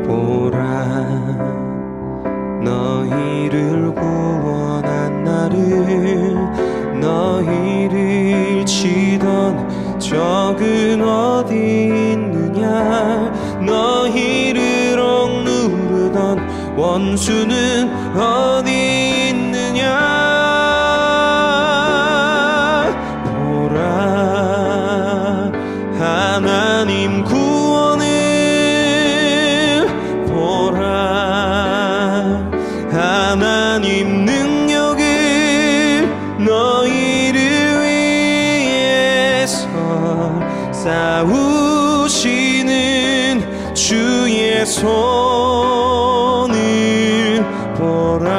보라 너희를 구원한 나를 너희를 치던 적은 어디 있느냐 너희를 억누르던 원수는 어디 있느냐 보라 하나님 구원을 보라 하나님 능력을 너희를 위해서 싸우시는 주의 손을 보라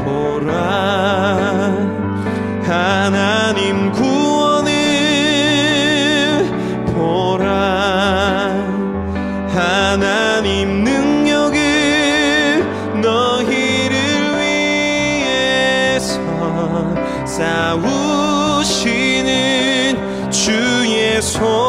보라 하나님 구원을 보라 하나님 능력을 너희를 위해서 싸우시는 주의 손을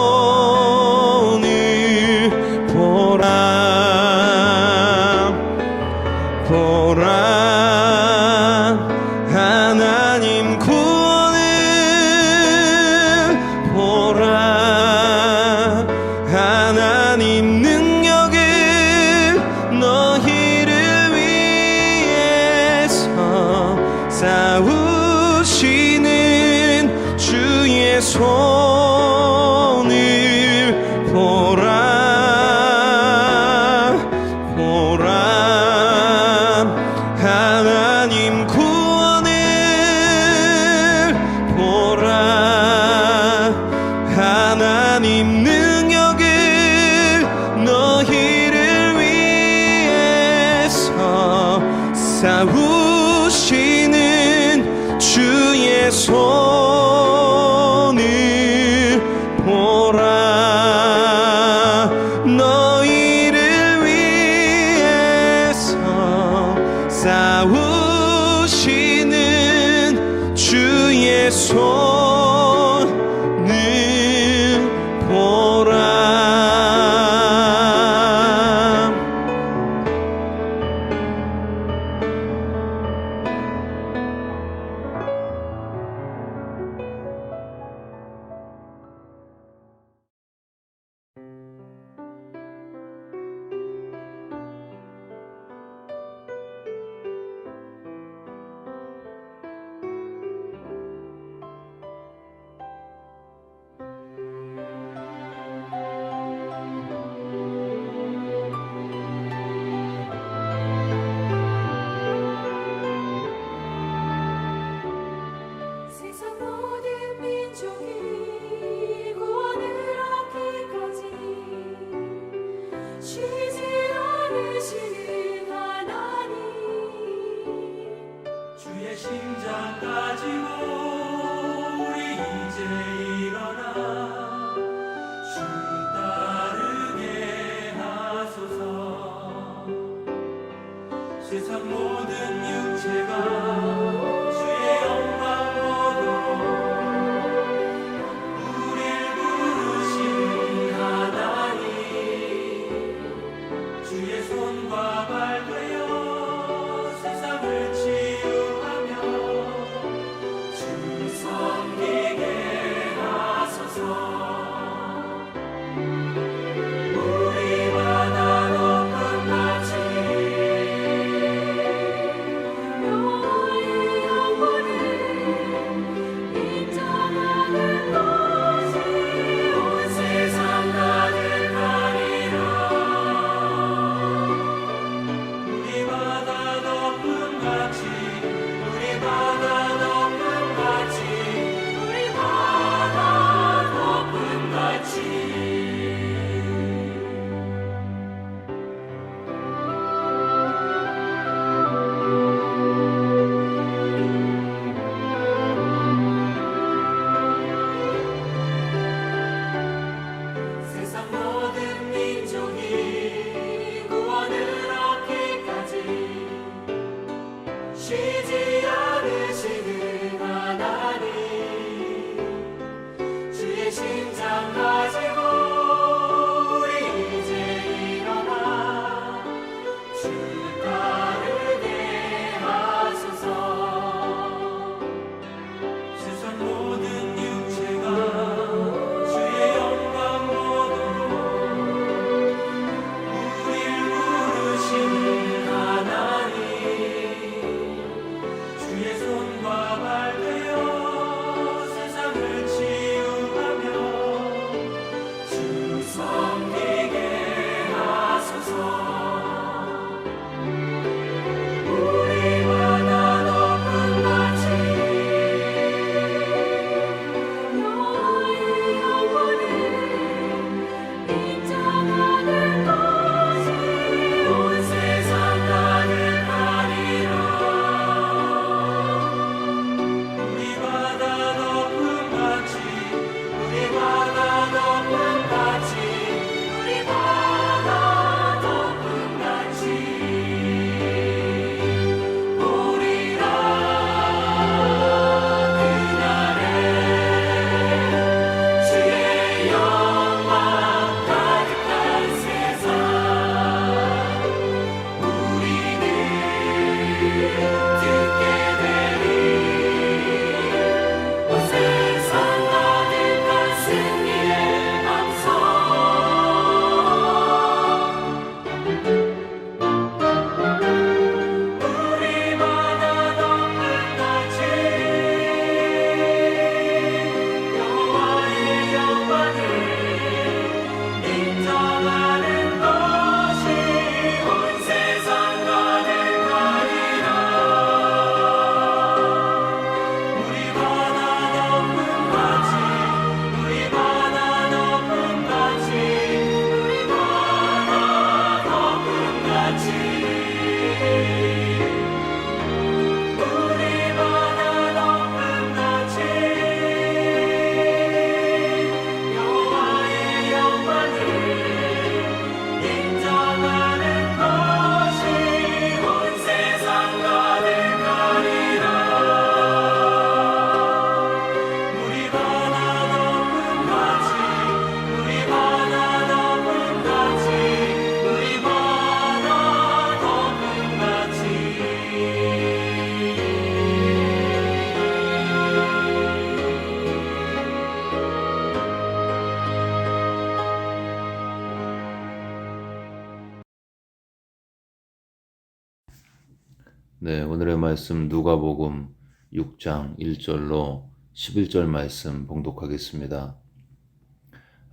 네, 오늘의 말씀 누가복음 6장 1절로 11절 말씀 봉독하겠습니다.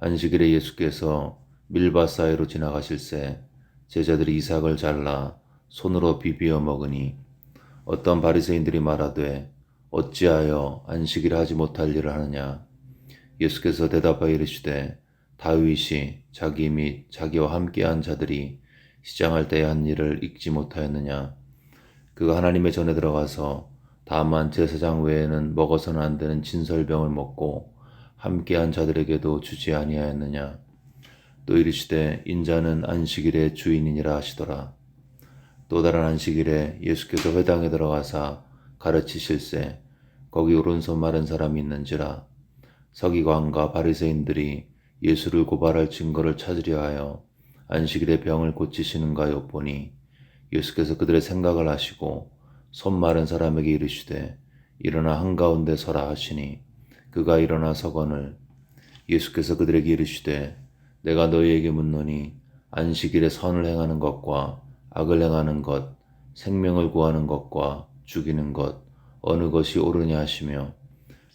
안식일에 예수께서 밀밭 사이로 지나가실새 제자들이 이삭을 잘라 손으로 비비어 먹으니 어떤 바리새인들이 말하되 어찌하여 안식일에 하지 못할 일을 하느냐. 예수께서 대답하여 이르시되 다윗이 자기 및 자기와 함께한 자들이 시장할 때에 한 일을 읽지 못하였느냐. 그가 하나님의 전에 들어가서 다만 제사장 외에는 먹어서는 안 되는 진설병을 먹고 함께한 자들에게도 주지 아니하였느냐. 또 이르시되 인자는 안식일의 주인이니라 하시더라. 또 다른 안식일에 예수께서 회당에 들어가사 가르치실새 거기 오른손 마른 사람이 있는지라. 서기관과 바리새인들이 예수를 고발할 증거를 찾으려 하여 안식일에 병을 고치시는가 엿보니 예수께서 그들의 생각을 아시고 손 마른 사람에게 이르시되 일어나 한가운데 서라 하시니 그가 일어나 서거늘. 예수께서 그들에게 이르시되 내가 너희에게 묻노니 안식일에 선을 행하는 것과 악을 행하는 것, 생명을 구하는 것과 죽이는 것 어느 것이 옳으냐 하시며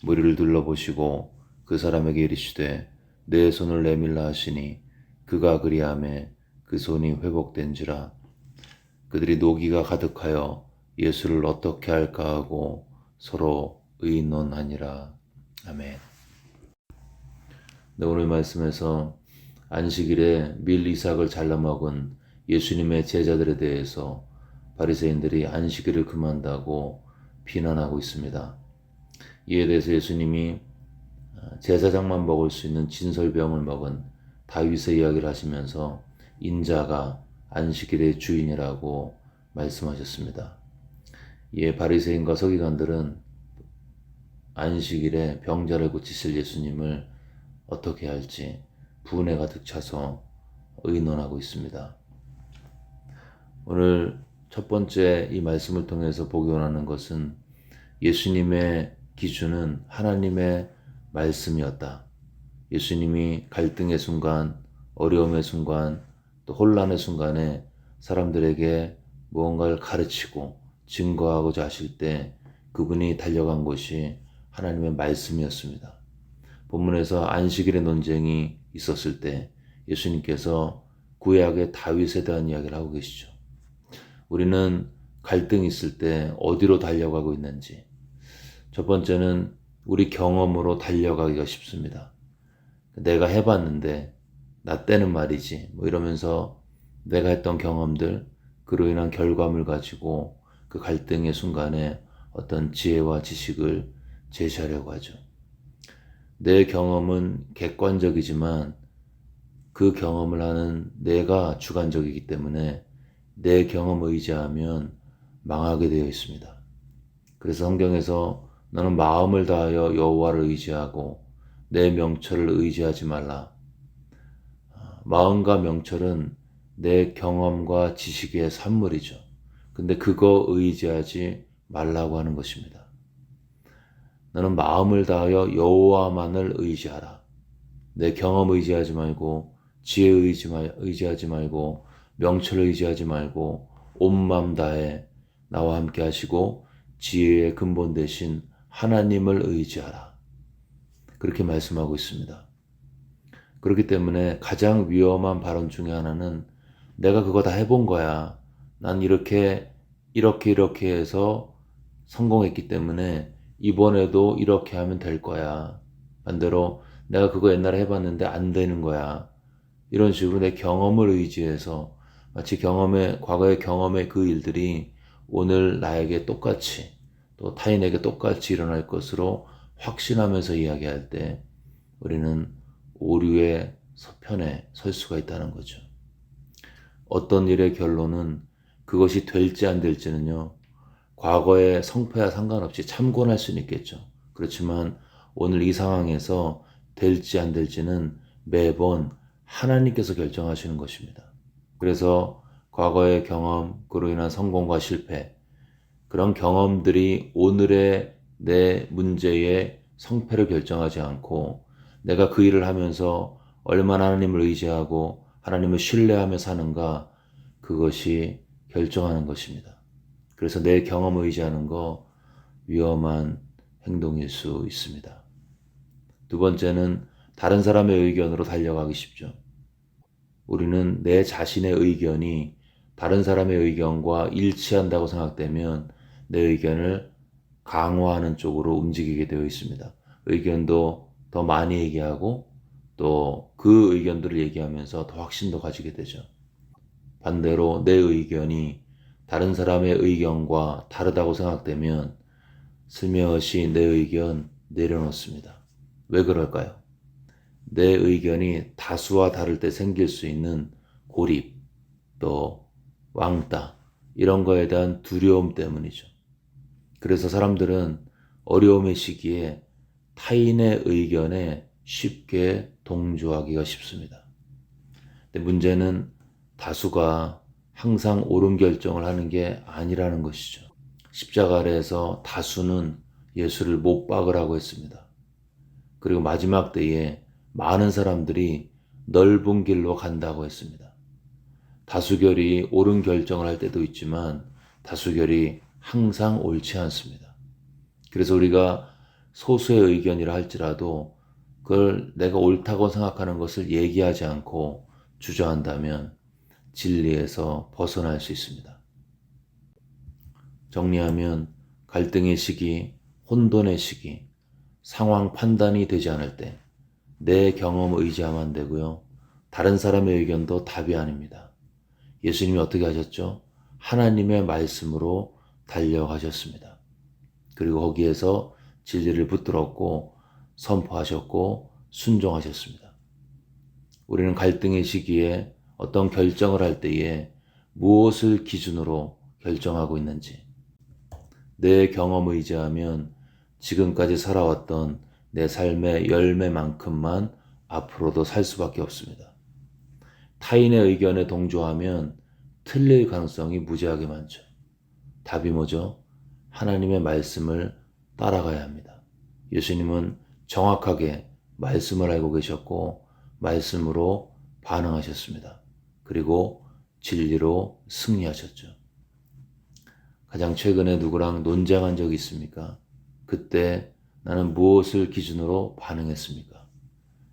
무리를 둘러보시고 그 사람에게 이르시되 내 손을 내밀라 하시니 그가 그리하매 그 손이 회복된지라. 그들이 노기가 가득하여 예수를 어떻게 할까 하고 서로 의논하니라. 아멘. 네, 오늘 말씀에서 안식일에 밀 이삭을 잘라 먹은 예수님의 제자들에 대해서 바리새인들이 안식일을 금한다고 비난하고 있습니다. 이에 대해서 예수님이 제사장만 먹을 수 있는 진설병을 먹은 다윗의 이야기를 하시면서 인자가 안식일의 주인이라고 말씀하셨습니다. 이에 바리새인과 서기관들은 안식일에 병자를 고치실 예수님을 어떻게 할지 분에 가득 차서 의논하고 있습니다. 오늘 첫 번째 이 말씀을 통해서 보기 원하는 것은 예수님의 기준은 하나님의 말씀이었다. 예수님이 갈등의 순간, 어려움의 순간, 또 혼란의 순간에 사람들에게 무언가를 가르치고 증거하고자 하실 때 그분이 달려간 곳이 하나님의 말씀이었습니다. 본문에서 안식일의 논쟁이 있었을 때 예수님께서 구약의 다윗에 대한 이야기를 하고 계시죠. 우리는 갈등이 있을 때 어디로 달려가고 있는지, 첫 번째는 우리 경험으로 달려가기가 쉽습니다. 내가 해봤는데 나 때는 말이지 이러면서 내가 했던 경험들, 그로 인한 결과물 가지고 그 갈등의 순간에 어떤 지혜와 지식을 제시하려고 하죠. 내 경험은 객관적이지만 그 경험을 하는 내가 주관적이기 때문에 내 경험을 의지하면 망하게 되어 있습니다. 그래서 성경에서 너는 마음을 다하여 여호와를 의지하고 내 명철을 의지하지 말라. 마음과 명철은 내 경험과 지식의 산물이죠. 근데 그거 의지하지 말라고 하는 것입니다. 너는 마음을 다하여 여호와만을 의지하라. 내 경험 의지하지 말고 지혜 의지하지 말고 명철을 의지하지 말고 온 마음 다해 나와 함께 하시고 지혜의 근본 되신 하나님을 의지하라. 그렇게 말씀하고 있습니다. 그렇기 때문에 가장 위험한 발언 중에 하나는 내가 그거 다 해본 거야. 난 이렇게 해서 성공했기 때문에 이번에도 이렇게 하면 될 거야. 반대로 내가 그거 옛날에 해봤는데 안 되는 거야. 이런 식으로 내 경험을 의지해서 마치 과거의 경험의 그 일들이 오늘 나에게 똑같이 또 타인에게 똑같이 일어날 것으로 확신하면서 이야기할 때 우리는 오류의 서편에 설 수가 있다는 거죠. 어떤 일의 결론은 그것이 될지 안 될지는요, 과거의 성패와 상관없이 참고할 수는 있겠죠. 그렇지만 오늘 이 상황에서 될지 안 될지는 매번 하나님께서 결정하시는 것입니다. 그래서 과거의 경험, 그로 인한 성공과 실패, 그런 경험들이 오늘의 내 문제의 성패를 결정하지 않고 내가 그 일을 하면서 얼마나 하나님을 의지하고 하나님을 신뢰하며 사는가, 그것이 결정하는 것입니다. 그래서 내 경험을 의지하는 거 위험한 행동일 수 있습니다. 두 번째는 다른 사람의 의견으로 달려가기 쉽죠. 우리는 내 자신의 의견이 다른 사람의 의견과 일치한다고 생각되면 내 의견을 강화하는 쪽으로 움직이게 되어 있습니다. 의견도 더 많이 얘기하고 또 그 의견들을 얘기하면서 더 확신도 가지게 되죠. 반대로 내 의견이 다른 사람의 의견과 다르다고 생각되면 슬며시 내 의견 내려놓습니다. 왜 그럴까요? 내 의견이 다수와 다를 때 생길 수 있는 고립, 또 왕따, 이런 거에 대한 두려움 때문이죠. 그래서 사람들은 어려움의 시기에 타인의 의견에 쉽게 동조하기가 쉽습니다. 근데 문제는 다수가 항상 옳은 결정을 하는 게 아니라는 것이죠. 십자가 아래에서 다수는 예수를 못 박으라고 했습니다. 그리고 마지막 때에 많은 사람들이 넓은 길로 간다고 했습니다. 다수결이 옳은 결정을 할 때도 있지만 다수결이 항상 옳지 않습니다. 그래서 우리가 소수의 의견이라 할지라도 그걸 내가 옳다고 생각하는 것을 얘기하지 않고 주저한다면 진리에서 벗어날 수 있습니다. 정리하면 갈등의 시기, 혼돈의 시기, 상황 판단이 되지 않을 때 내 경험을 의지하면 안 되고요. 다른 사람의 의견도 답이 아닙니다. 예수님이 어떻게 하셨죠? 하나님의 말씀으로 달려가셨습니다. 그리고 거기에서 진리를 붙들었고 선포하셨고 순종하셨습니다. 우리는 갈등의 시기에 어떤 결정을 할 때에 무엇을 기준으로 결정하고 있는지, 내 경험을 의지하면 지금까지 살아왔던 내 삶의 열매만큼만 앞으로도 살 수밖에 없습니다. 타인의 의견에 동조하면 틀릴 가능성이 무지하게 많죠. 답이 뭐죠? 하나님의 말씀을 따라가야 합니다. 예수님은 정확하게 말씀을 알고 계셨고 말씀으로 반응하셨습니다. 그리고 진리로 승리하셨죠. 가장 최근에 누구랑 논쟁한 적이 있습니까? 그때 나는 무엇을 기준으로 반응했습니까?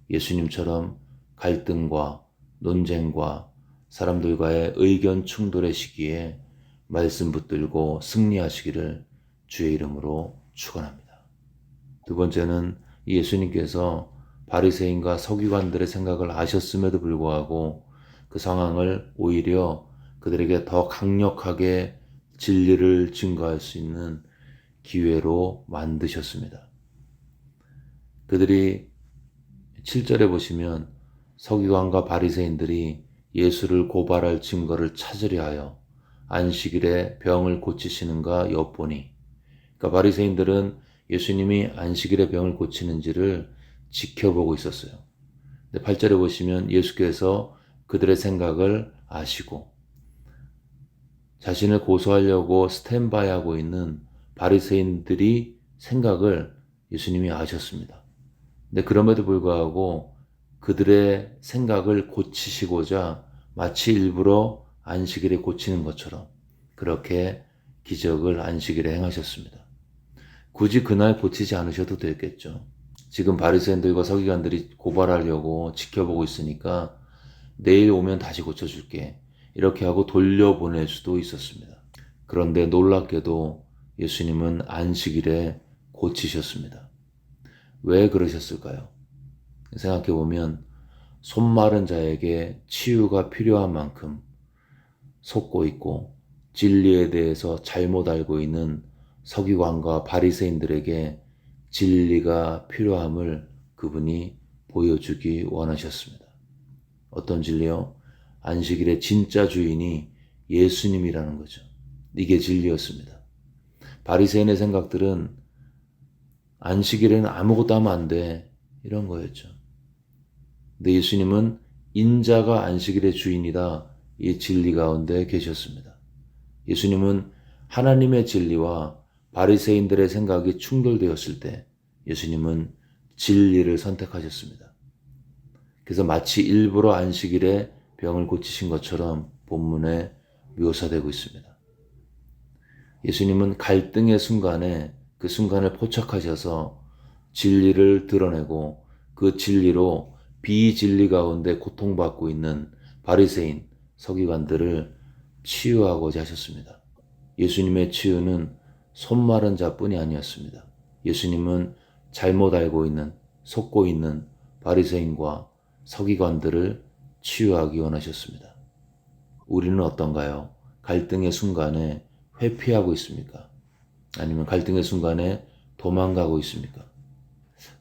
예수님처럼 갈등과 논쟁과 사람들과의 의견 충돌의 시기에 말씀 붙들고 승리하시기를 주의 이름으로 축원합니다. 두 번째는 예수님께서 바리새인과 서기관들의 생각을 아셨음에도 불구하고 그 상황을 오히려 그들에게 더 강력하게 진리를 증거할 수 있는 기회로 만드셨습니다. 그들이 7절에 보시면 서기관과 바리새인들이 예수를 고발할 증거를 찾으려 하여 안식일에 병을 고치시는가 엿보니, 그러니까 바리새인들은 예수님이 안식일에 병을 고치는지를 지켜보고 있었어요. 근데 8절에 보시면 예수께서 그들의 생각을 아시고 자신을 고소하려고 스탠바이하고 있는 바리새인들이 생각을 예수님이 아셨습니다. 근데 그럼에도 불구하고 그들의 생각을 고치시고자 마치 일부러 안식일에 고치는 것처럼 그렇게 기적을 안식일에 행하셨습니다. 굳이 그날 고치지 않으셔도 됐겠죠. 지금 바리새인들과 서기관들이 고발하려고 지켜보고 있으니까 내일 오면 다시 고쳐줄게, 이렇게 하고 돌려보낼 수도 있었습니다. 그런데 놀랍게도 예수님은 안식일에 고치셨습니다. 왜 그러셨을까요? 생각해보면 손 마른 자에게 치유가 필요한 만큼 속고 있고 진리에 대해서 잘못 알고 있는 서기관과 바리새인들에게 진리가 필요함을 그분이 보여주기 원하셨습니다. 어떤 진리요? 안식일의 진짜 주인이 예수님이라는 거죠. 이게 진리였습니다. 바리새인의 생각들은 안식일에는 아무것도 하면 안 돼, 이런 거였죠. 근데 예수님은 인자가 안식일의 주인이다, 이 진리 가운데 계셨습니다. 예수님은 하나님의 진리와 바리새인들의 생각이 충돌되었을 때 예수님은 진리를 선택하셨습니다. 그래서 마치 일부러 안식일에 병을 고치신 것처럼 본문에 묘사되고 있습니다. 예수님은 갈등의 순간에 그 순간을 포착하셔서 진리를 드러내고 그 진리로 비진리 가운데 고통받고 있는 바리새인, 서기관들을 치유하고자 하셨습니다. 예수님의 치유는 손마른 자뿐이 아니었습니다. 예수님은 잘못 알고 있는, 속고 있는 바리새인과 서기관들을 치유하기 원하셨습니다. 우리는 어떤가요? 갈등의 순간에 회피하고 있습니까? 아니면 갈등의 순간에 도망가고 있습니까?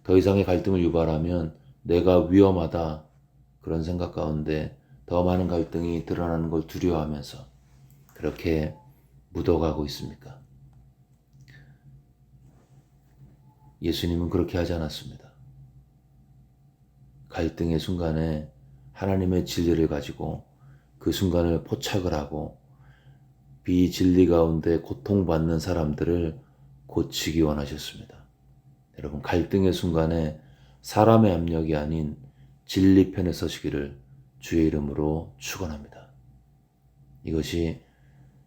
더 이상의 갈등을 유발하면 내가 위험하다, 그런 생각 가운데 더 많은 갈등이 드러나는 걸 두려워하면서 그렇게 묻어가고 있습니까? 예수님은 그렇게 하지 않았습니다. 갈등의 순간에 하나님의 진리를 가지고 그 순간을 포착을 하고 비진리 가운데 고통받는 사람들을 고치기 원하셨습니다. 여러분, 갈등의 순간에 사람의 압력이 아닌 진리 편에 서시기를 주의 이름으로 축원합니다. 이것이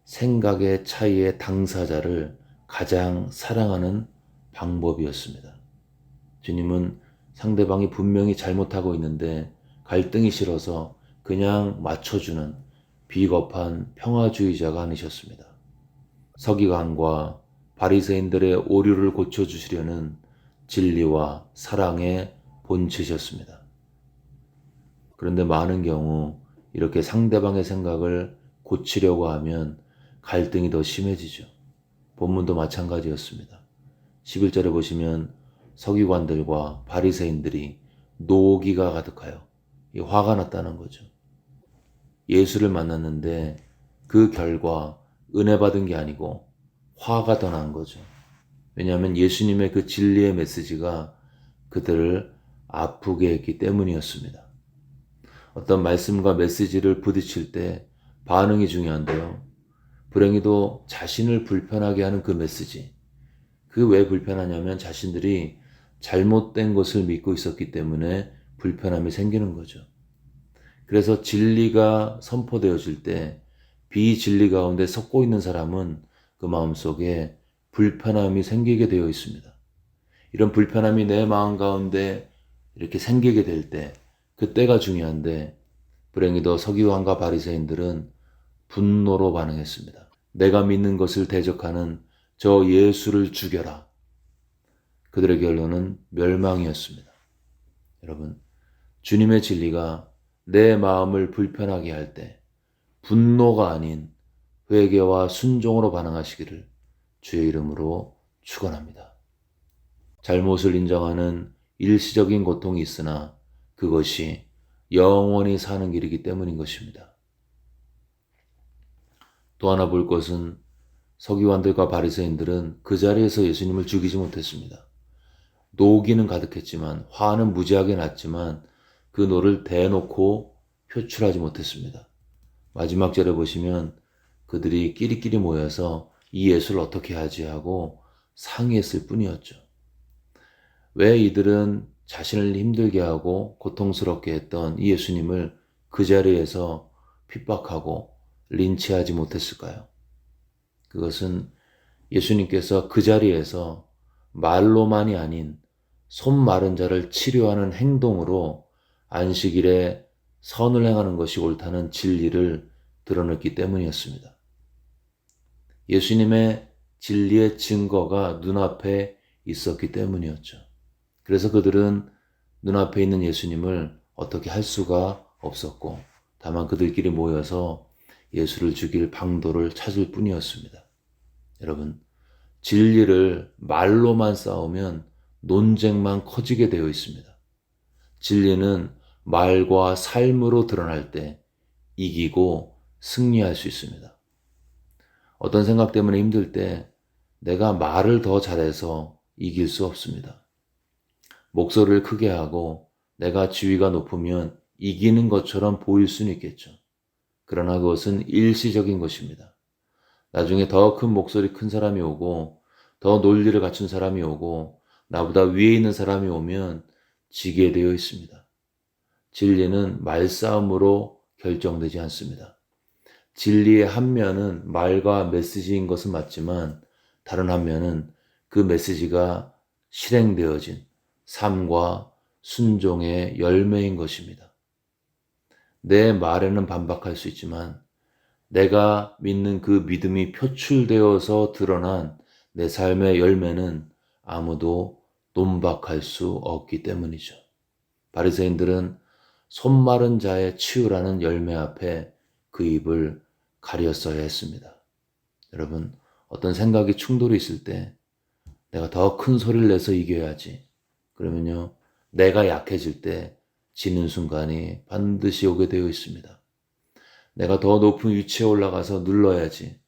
생각의 차이의 당사자를 가장 사랑하는 방법이었습니다. 주님은 상대방이 분명히 잘못하고 있는데 갈등이 싫어서 그냥 맞춰주는 비겁한 평화주의자가 아니셨습니다. 서기관과 바리새인들의 오류를 고쳐주시려는 진리와 사랑의 본체셨습니다. 그런데 많은 경우 이렇게 상대방의 생각을 고치려고 하면 갈등이 더 심해지죠. 본문도 마찬가지였습니다. 11절에 보시면 서기관들과 바리새인들이 노기가 가득하여 화가 났다는 거죠. 예수를 만났는데 그 결과 은혜 받은 게 아니고 화가 더 난 거죠. 왜냐하면 예수님의 그 진리의 메시지가 그들을 아프게 했기 때문이었습니다. 어떤 말씀과 메시지를 부딪힐 때 반응이 중요한데요. 불행히도 자신을 불편하게 하는 그 메시지, 그 왜 불편하냐면 자신들이 잘못된 것을 믿고 있었기 때문에 불편함이 생기는 거죠. 그래서 진리가 선포되어질 때 비진리 가운데 섞고 있는 사람은 그 마음속에 불편함이 생기게 되어 있습니다. 이런 불편함이 내 마음 가운데 이렇게 생기게 될 때 그때가 중요한데 불행히도 서기관과 바리새인들은 분노로 반응했습니다. 내가 믿는 것을 대적하는 저 예수를 죽여라. 그들의 결론은 멸망이었습니다. 여러분, 주님의 진리가 내 마음을 불편하게 할 때 분노가 아닌 회개와 순종으로 반응하시기를 주의 이름으로 축원합니다. 잘못을 인정하는 일시적인 고통이 있으나 그것이 영원히 사는 길이기 때문인 것입니다. 또 하나 볼 것은 서기관들과 바리새인들은 그 자리에서 예수님을 죽이지 못했습니다. 노기는 가득했지만 화는 무지하게 났지만 그 노를 대놓고 표출하지 못했습니다. 마지막 절에 보시면 그들이 끼리끼리 모여서 이 예수를 어떻게 하지 하고 상의했을 뿐이었죠. 왜 이들은 자신을 힘들게 하고 고통스럽게 했던 이 예수님을 그 자리에서 핍박하고 린치하지 못했을까요? 그것은 예수님께서 그 자리에서 말로만이 아닌 손 마른 자를 치료하는 행동으로 안식일에 선을 행하는 것이 옳다는 진리를 드러냈기 때문이었습니다. 예수님의 진리의 증거가 눈앞에 있었기 때문이었죠. 그래서 그들은 눈앞에 있는 예수님을 어떻게 할 수가 없었고 다만 그들끼리 모여서 예수를 죽일 방도를 찾을 뿐이었습니다. 여러분, 진리를 말로만 싸우면 논쟁만 커지게 되어 있습니다. 진리는 말과 삶으로 드러날 때 이기고 승리할 수 있습니다. 어떤 생각 때문에 힘들 때 내가 말을 더 잘해서 이길 수 없습니다. 목소리를 크게 하고 내가 지위가 높으면 이기는 것처럼 보일 수는 있겠죠. 그러나 그것은 일시적인 것입니다. 나중에 더 큰 목소리 큰 사람이 오고 더 논리를 갖춘 사람이 오고 나보다 위에 있는 사람이 오면 지게 되어 있습니다. 진리는 말싸움으로 결정되지 않습니다. 진리의 한 면은 말과 메시지인 것은 맞지만 다른 한 면은 그 메시지가 실행되어진 삶과 순종의 열매인 것입니다. 내 말에는 반박할 수 있지만 내가 믿는 그 믿음이 표출되어서 드러난 내 삶의 열매는 아무도 논박할 수 없기 때문이죠. 바리새인들은 손마른 자의 치유라는 열매 앞에 그 입을 가렸어야 했습니다. 여러분, 어떤 생각이 충돌이 있을 때 내가 더 큰 소리를 내서 이겨야지. 그러면요, 내가 약해질 때 지는 순간이 반드시 오게 되어 있습니다. 내가 더 높은 위치에 올라가서 눌러야지.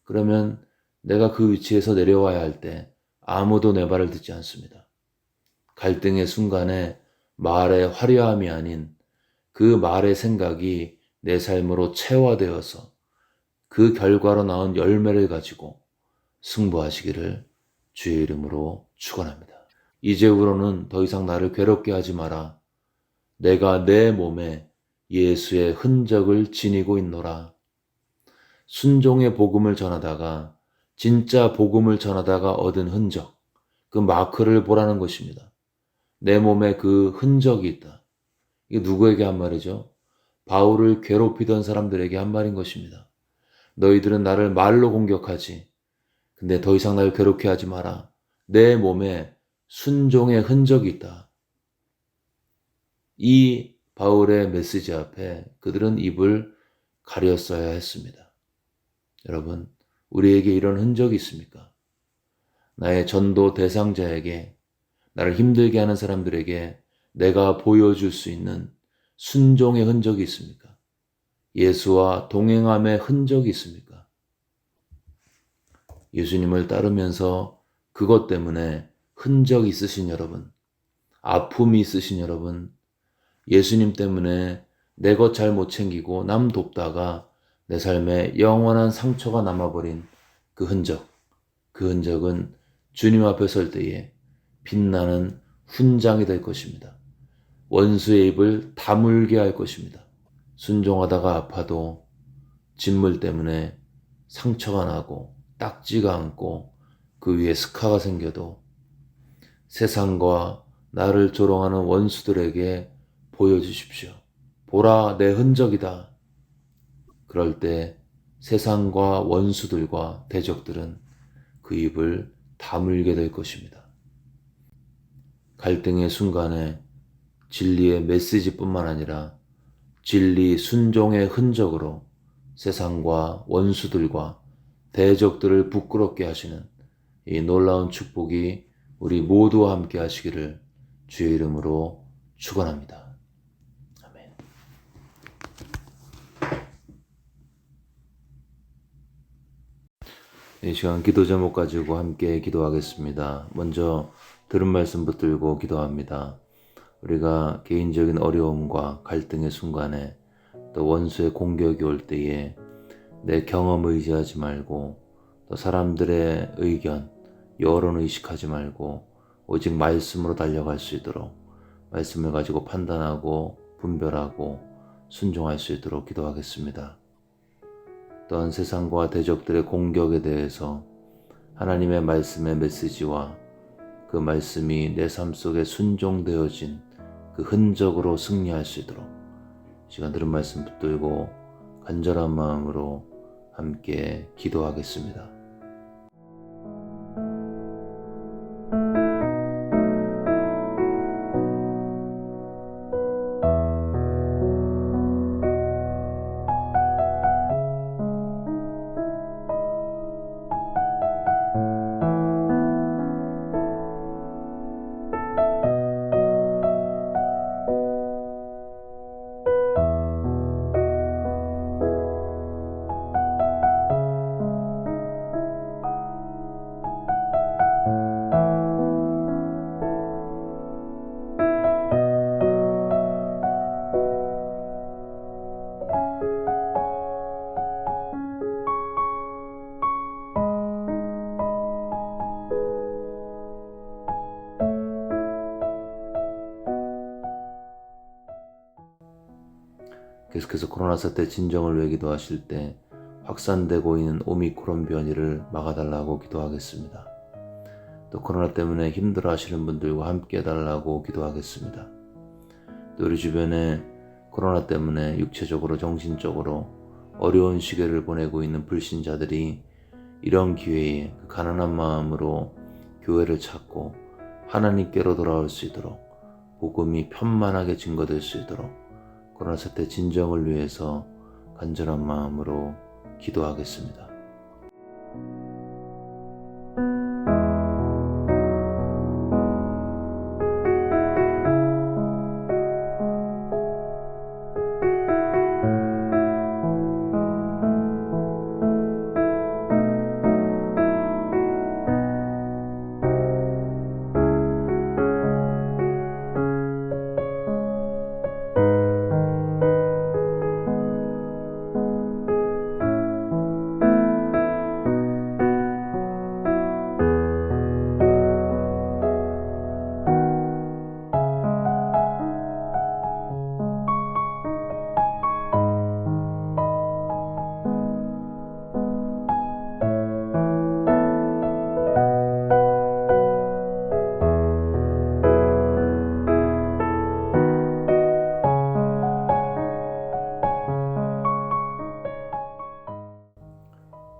그러면 내가 그 위치에서 내려와야 할 때 아무도 내 말을 듣지 않습니다. 갈등의 순간에 말의 화려함이 아닌 그 말의 생각이 내 삶으로 체화되어서 그 결과로 나온 열매를 가지고 승부하시기를 주의 이름으로 축원합니다. 이제후로는 더 이상 나를 괴롭게 하지 마라. 내가 내 몸에 예수의 흔적을 지니고 있노라. 순종의 복음을 전하다가 진짜 복음을 전하다가 얻은 흔적, 그 마크를 보라는 것입니다. 내 몸에 그 흔적이 있다. 이게 누구에게 한 말이죠? 바울을 괴롭히던 사람들에게 한 말인 것입니다. 너희들은 나를 말로 공격하지. 근데 더 이상 나를 괴롭게 하지 마라. 내 몸에 순종의 흔적이 있다. 이 바울의 메시지 앞에 그들은 입을 가렸어야 했습니다. 여러분, 우리에게 이런 흔적이 있습니까? 나의 전도 대상자에게, 나를 힘들게 하는 사람들에게 내가 보여줄 수 있는 순종의 흔적이 있습니까? 예수와 동행함의 흔적이 있습니까? 예수님을 따르면서 그것 때문에 흔적이 있으신 여러분, 아픔이 있으신 여러분, 예수님 때문에 내 것 잘 못 챙기고 남 돕다가 내 삶에 영원한 상처가 남아버린 그 흔적, 그 흔적은 주님 앞에 설 때에 빛나는 훈장이 될 것입니다. 원수의 입을 다물게 할 것입니다. 순종하다가 아파도 진물 때문에 상처가 나고 딱지가 않고 그 위에 스카가 생겨도 세상과 나를 조롱하는 원수들에게 보여주십시오. 보라, 내 흔적이다. 그럴 때 세상과 원수들과 대적들은 그 입을 다물게 될 것입니다. 갈등의 순간에 진리의 메시지뿐만 아니라 진리 순종의 흔적으로 세상과 원수들과 대적들을 부끄럽게 하시는 이 놀라운 축복이 우리 모두와 함께 하시기를 주의 이름으로 축원합니다. 아멘. 이 시간 기도 제목 가지고 함께 기도하겠습니다. 먼저 들은 말씀 붙들고 기도합니다. 우리가 개인적인 어려움과 갈등의 순간에 또 원수의 공격이 올 때에 내 경험을 의지하지 말고 또 사람들의 의견, 여론 의식하지 말고 오직 말씀으로 달려갈 수 있도록 말씀을 가지고 판단하고 분별하고 순종할 수 있도록 기도하겠습니다. 또한 세상과 대적들의 공격에 대해서 하나님의 말씀의 메시지와 그 말씀이 내 삶 속에 순종되어진 그 흔적으로 승리할 수 있도록 시간 들은 말씀 붙들고 간절한 마음으로 함께 기도하겠습니다. 계속해서 코로나 사태 진정을 위해 기도하실 때 확산되고 있는 오미크론 변이를 막아달라고 기도하겠습니다. 또 코로나 때문에 힘들어하시는 분들과 함께 해달라고 기도하겠습니다. 또 우리 주변에 코로나 때문에 육체적으로 정신적으로 어려운 시기를 보내고 있는 불신자들이 이런 기회에 그 가난한 마음으로 교회를 찾고 하나님께로 돌아올 수 있도록 복음이 편만하게 증거될 수 있도록 코로나 사태 진정을 위해서 간절한 마음으로 기도하겠습니다.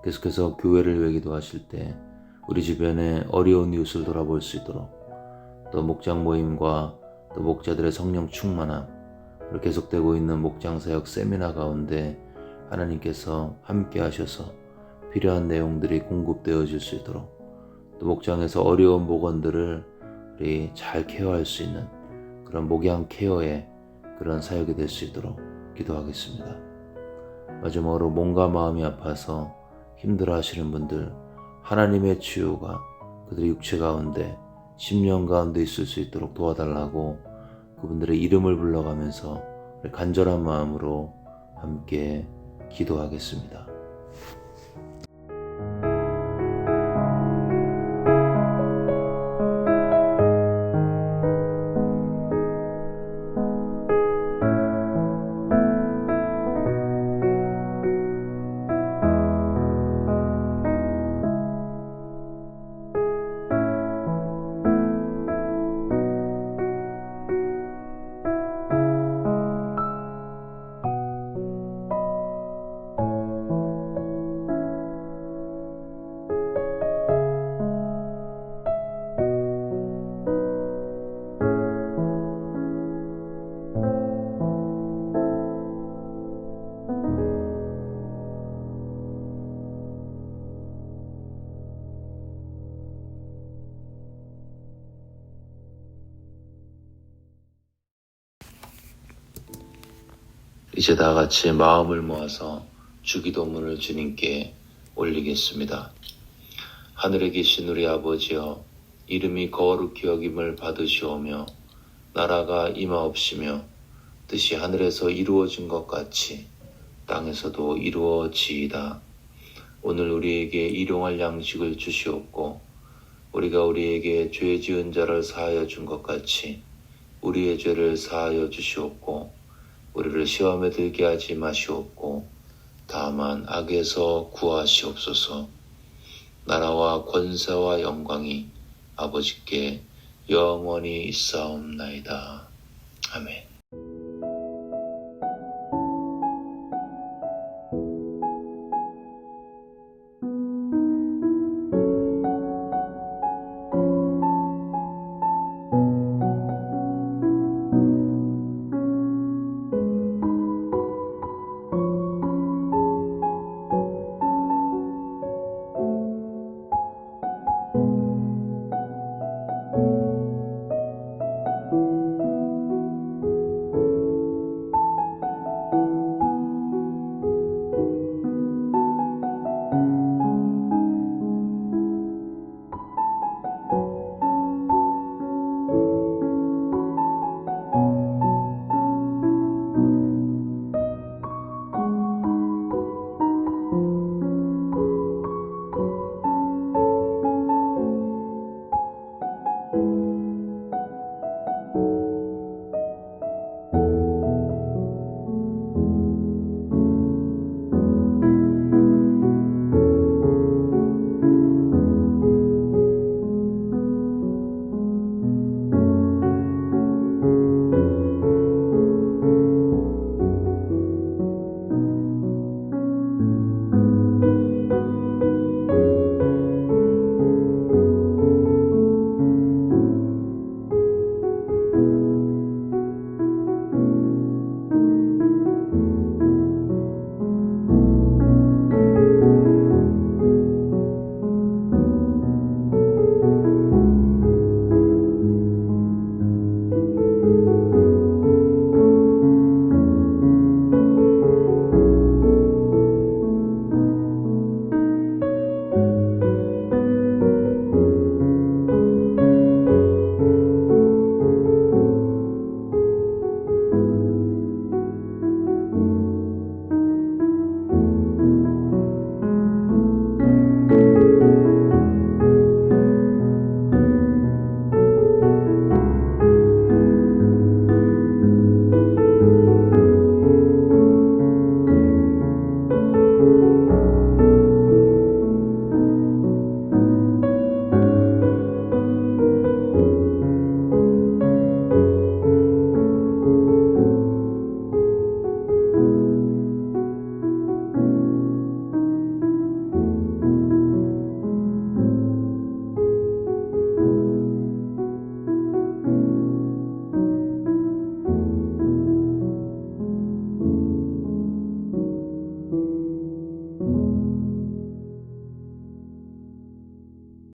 계속해서 교회를 위해 기도하실 때 우리 주변에 어려운 이웃을 돌아볼 수 있도록 또 목장 모임과 또 목자들의 성령 충만함 그리고 계속되고 있는 목장사역 세미나 가운데 하나님께서 함께 하셔서 필요한 내용들이 공급되어질 수 있도록 또 목장에서 어려운 목원들을 우리 잘 케어할 수 있는 그런 목양 케어의 그런 사역이 될 수 있도록 기도하겠습니다. 마지막으로 몸과 마음이 아파서 힘들어 하시는 분들 하나님의 치유가 그들의 육체 가운데 심령 가운데 있을 수 있도록 도와달라고 그분들의 이름을 불러가면서 간절한 마음으로 함께 기도하겠습니다. 이제 다 같이 마음을 모아서 주기도문을 주님께 올리겠습니다. 하늘에 계신 우리 아버지여, 이름이 거룩히 여김을 받으시오며 나라가 임하옵시며 뜻이 하늘에서 이루어진 것 같이 땅에서도 이루어지이다. 오늘 우리에게 일용할 양식을 주시옵고 우리가 우리에게 죄 지은 자를 사하여 준 것 같이 우리의 죄를 사하여 주시옵고 우리를 시험에 들게 하지 마시옵고 다만 악에서 구하시옵소서. 나라와 권세와 영광이 아버지께 영원히 있사옵나이다. 아멘.